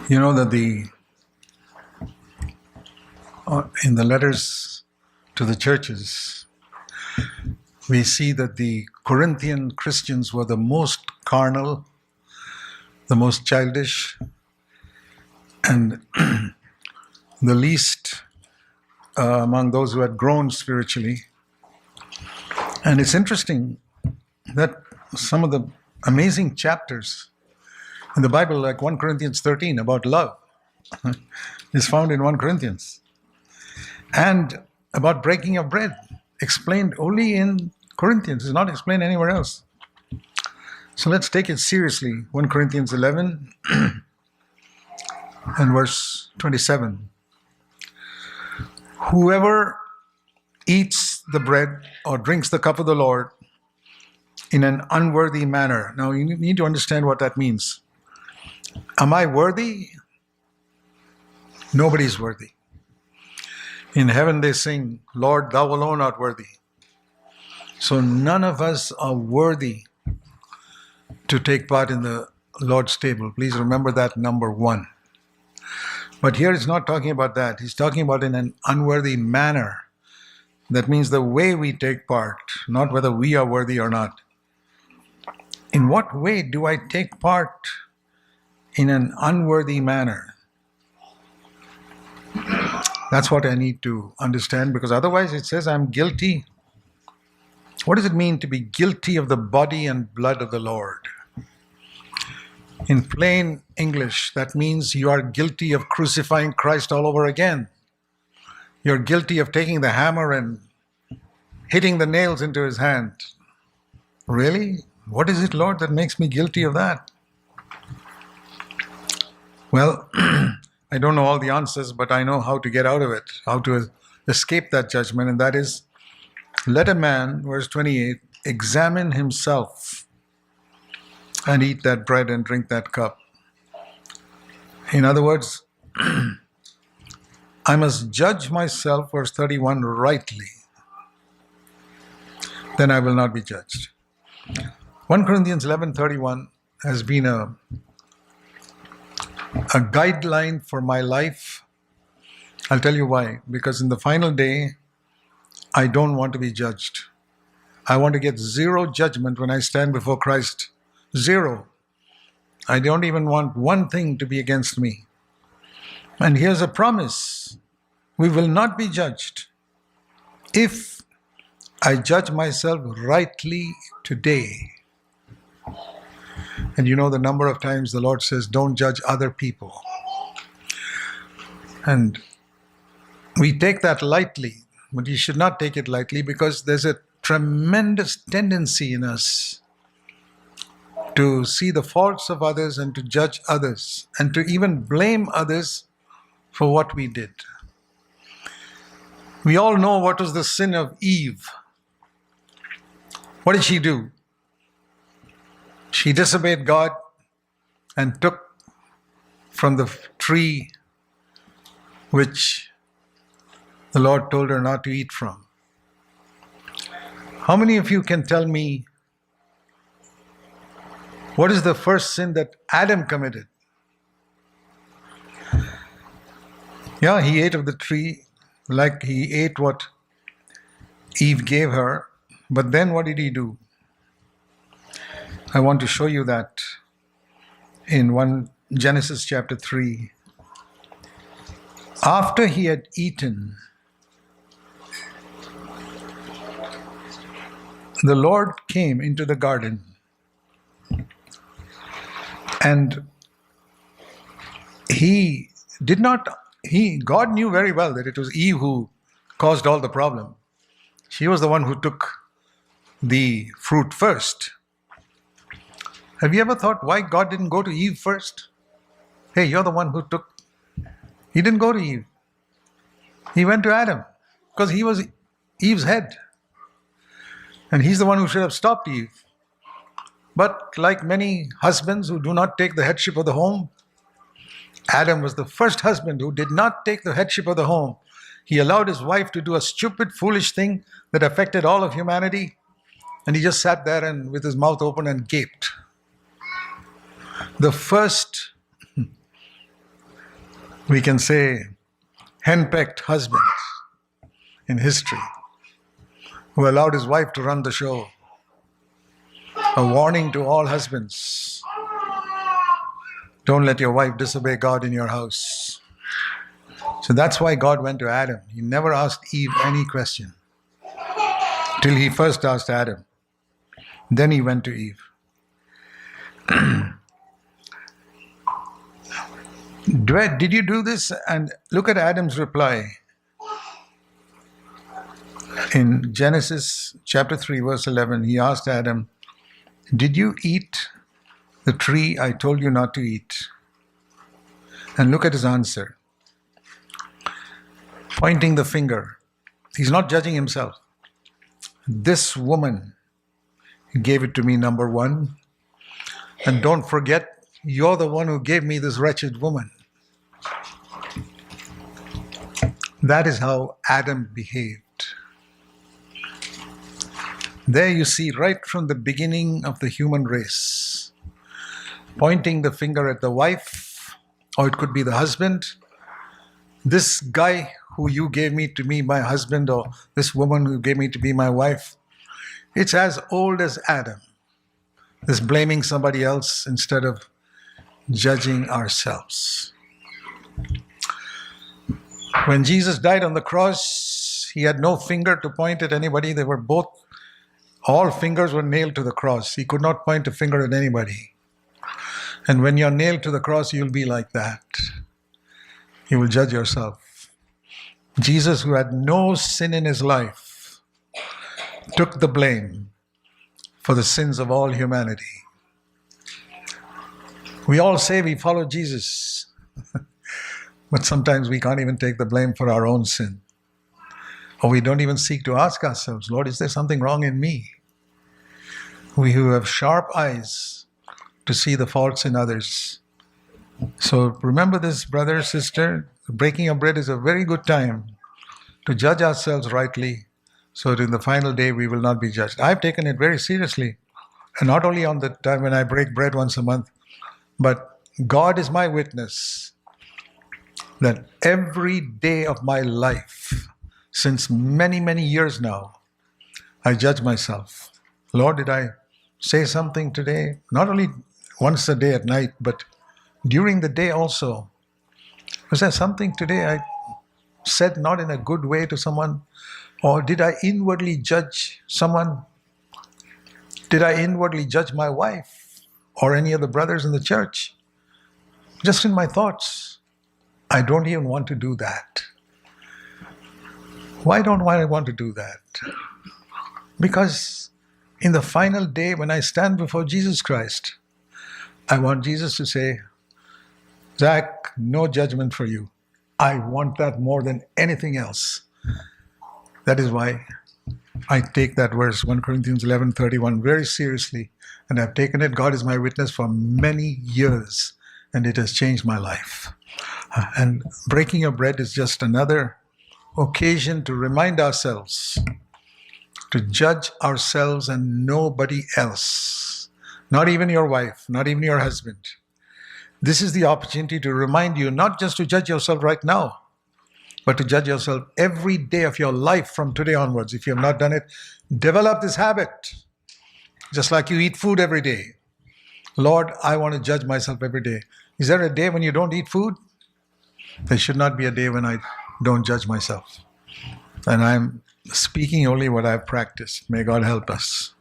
You know that in the letters to the churches, we see that the Corinthian Christians were the most carnal, the most childish, and the least among those who had grown spiritually. And it's interesting that some of the amazing chapters in the Bible, like 1 Corinthians 13 about love, is found in 1 Corinthians. And about breaking of bread, explained only in Corinthians, is not explained anywhere else. So let's take it seriously. 1 Corinthians 11 and verse 27. Whoever eats the bread or drinks the cup of the Lord in an unworthy manner. Now you need to understand what that means. Am I worthy? Nobody's worthy. In heaven they sing, Lord, thou alone art worthy. So none of us are worthy to take part in the Lord's table. Please remember that, number one. But here it's not talking about that. He's talking about in an unworthy manner. That means the way we take part, not whether we are worthy or not. In what way do I take part in an unworthy manner? That's what I need to understand, because otherwise it says I'm guilty. What does it mean to be guilty of the body and blood of the Lord? In plain English, that means you are guilty of crucifying Christ all over again. You're guilty of taking the hammer and hitting the nails into his hand. Really? What is it, Lord, that makes me guilty of that? Well, I don't know all the answers, but I know how to get out of it, how to escape that judgment, and that is, let a man, verse 28, examine himself and eat that bread and drink that cup. In other words, I must judge myself, verse 31, rightly. Then I will not be judged. 1 Corinthians 11:31 has been a guideline for my life. I'll tell you why. Because in the final day, I don't want to be judged. I want to get zero judgment when I stand before Christ. Zero. I don't even want one thing to be against me. And here's a promise. We will not be judged if I judge myself rightly today. And you know the number of times the Lord says, don't judge other people. And we take that lightly, but you should not take it lightly, because there's a tremendous tendency in us to see the faults of others and to judge others and to even blame others for what we did. We all know what was the sin of Eve. What did she do? She disobeyed God and took from the tree which the Lord told her not to eat from. How many of you can tell me what is the first sin that Adam committed? Yeah, he ate of the tree, like he ate what Eve gave her, but then what did he do? I want to show you that in Genesis chapter 3. After he had eaten, the Lord came into the garden, and God knew very well that it was Eve who caused all the problem. She was the one who took the fruit first. Have you ever thought why God didn't go to Eve first? Hey, you're the one who took. He didn't go to Eve. He went to Adam because he was Eve's head. And he's the one who should have stopped Eve. But like many husbands who do not take the headship of the home, Adam was the first husband who did not take the headship of the home. He allowed his wife to do a stupid, foolish thing that affected all of humanity. And he just sat there and with his mouth open and gaped. The first We can say henpecked husband in history who allowed his wife to run the show. A warning to all husbands. Don't let your wife disobey God in your house. So that's why God went to Adam. He never asked Eve any question till he first asked Adam. Then he went to Eve. Did you do this? And look at Adam's reply. In Genesis chapter 3, verse 11, he asked Adam, did you eat the tree I told you not to eat? And look at his answer. Pointing the finger. He's not judging himself. This woman gave it to me, number one. And don't forget, you're the one who gave me this wretched woman. That is how Adam behaved. There you see right from the beginning of the human race, pointing the finger at the wife, or it could be the husband. This guy who you gave me to be my husband, or this woman who gave me to be my wife, it's as old as Adam. This blaming somebody else instead of judging ourselves. When Jesus died on the cross, he had no finger to point at anybody. They were both, all fingers were nailed to the cross. He could not point a finger at anybody. And when you're nailed to the cross, you'll be like that. You will judge yourself. Jesus, who had no sin in his life, took the blame for the sins of all humanity. We all say we follow Jesus, but sometimes we can't even take the blame for our own sin. Or we don't even seek to ask ourselves, Lord, is there something wrong in me? We who have sharp eyes to see the faults in others. So remember this, brother, sister, breaking of bread is a very good time to judge ourselves rightly, so that in the final day we will not be judged. I've taken it very seriously, and not only on the time when I break bread once a month, but God is my witness that every day of my life, since many, many years now, I judge myself. Lord, did I say something today? Not only once a day at night, but during the day also. Was there something today I said not in a good way to someone? Or did I inwardly judge someone? Did I inwardly judge my wife or any of the brothers in the church? Just in my thoughts. I don't even want to do that. Why don't I want to do that? Because in the final day when I stand before Jesus Christ, I want Jesus to say, Zac, no judgment for you. I want that more than anything else. That is why I take that verse, 1 Corinthians 11:31, very seriously. And I've taken it, God is my witness, for many years. And it has changed my life. And breaking of bread is just another occasion to remind ourselves, to judge ourselves and nobody else. Not even your wife, not even your husband. This is the opportunity to remind you not just to judge yourself right now, but to judge yourself every day of your life from today onwards. If you have not done it, develop this habit. Just like you eat food every day. Lord, I want to judge myself every day. Is there a day when you don't eat food? There should not be a day when I don't judge myself. And I'm speaking only what I've practiced. May God help us.